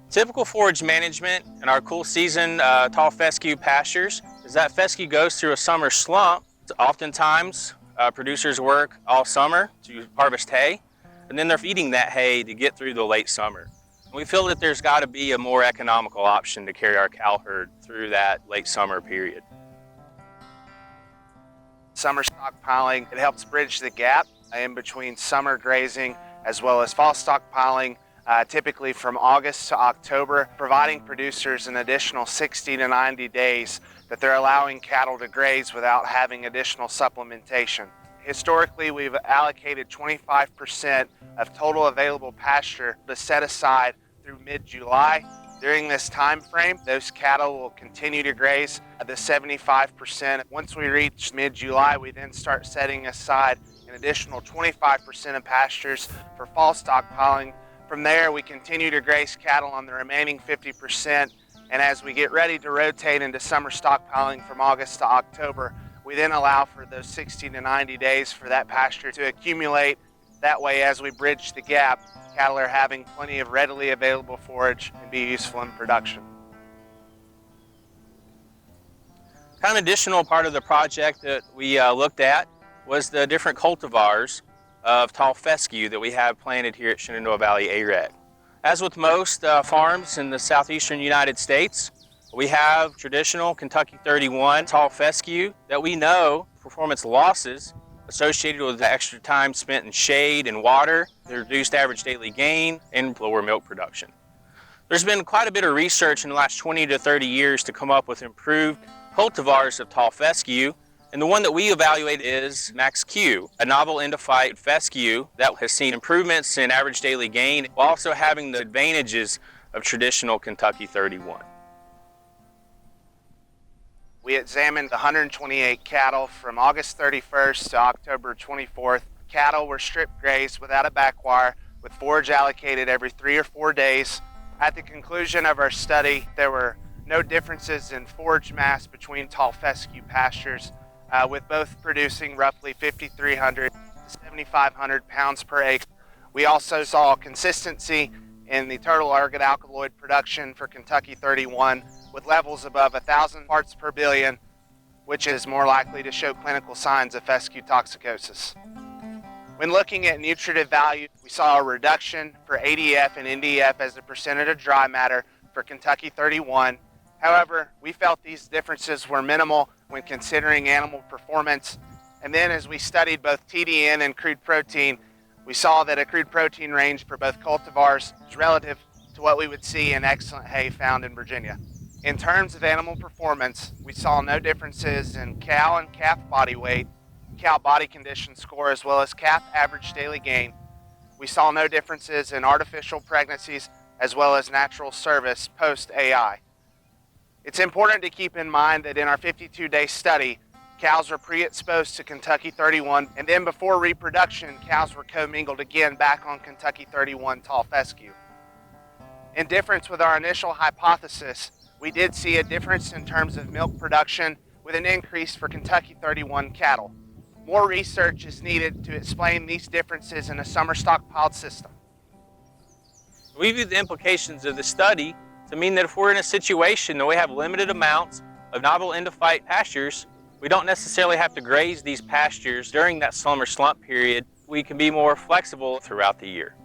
Typical forage management in our cool season tall fescue pastures is that fescue goes through a summer slump. Oftentimes, producers work all summer to harvest hay, and then they're feeding that hay to get through the late summer. We feel that there's got to be a more economical option to carry our cow herd through that late summer period. Summer stockpiling, it helps bridge the gap in between summer grazing as well as fall stockpiling, typically from August to October, providing producers an additional 60 to 90 days that they're allowing cattle to graze without having additional supplementation. Historically, we've allocated 25% of total available pasture to set aside through mid-July. During this time frame, those cattle will continue to graze the 75%. Once we reach mid-July, we then start setting aside an additional 25% of pastures for fall stockpiling. From there, we continue to graze cattle on the remaining 50%, and as we get ready to rotate into summer stockpiling from August to October, we then allow for those 60 to 90 days for that pasture to accumulate. That way, as we bridge the gap, cattle are having plenty of readily available forage and be useful in production. Kind of additional part of the project that we looked at was the different cultivars of tall fescue that we have planted here at Shenandoah Valley AREC. As with most farms in the southeastern United States, we have traditional Kentucky 31 tall fescue that we know performance losses associated with the extra time spent in shade and water, the reduced average daily gain, and lower milk production. There's been quite a bit of research in the last 20 to 30 years to come up with improved cultivars of tall fescue, and the one that we evaluate is Max Q, a novel endophyte fescue that has seen improvements in average daily gain while also having the advantages of traditional Kentucky 31. We examined 128 cattle from August 31st to October 24th. Cattle were strip grazed without a back wire, with forage allocated every 3 or 4 days. At the conclusion of our study, there were no differences in forage mass between tall fescue pastures, with both producing roughly 5,300 to 7,500 pounds per acre. We also saw consistency in the total ergot alkaloid production for Kentucky 31, with levels above 1,000 parts per billion, which is more likely to show clinical signs of fescue toxicosis. When looking at nutritive value, we saw a reduction for ADF and NDF as a percentage of dry matter for Kentucky 31. However, we felt these differences were minimal when considering animal performance. And then as we studied both TDN and crude protein, we saw that a crude protein range for both cultivars is relative to what we would see in excellent hay found in Virginia. In terms of animal performance, we saw no differences in cow and calf body weight, cow body condition score, as well as calf average daily gain. We saw no differences in artificial pregnancies as well as natural service post-AI. It's important to keep in mind that in our 52-day study, cows were pre-exposed to Kentucky 31, and then before reproduction, cows were commingled again back on Kentucky 31 tall fescue. In difference with our initial hypothesis, we did see a difference in terms of milk production with an increase for Kentucky 31 cattle. More research is needed to explain these differences in a summer stockpiled system. We view the implications of the study to mean that if we're in a situation that we have limited amounts of novel endophyte pastures, we don't necessarily have to graze these pastures during that summer slump period. We can be more flexible throughout the year.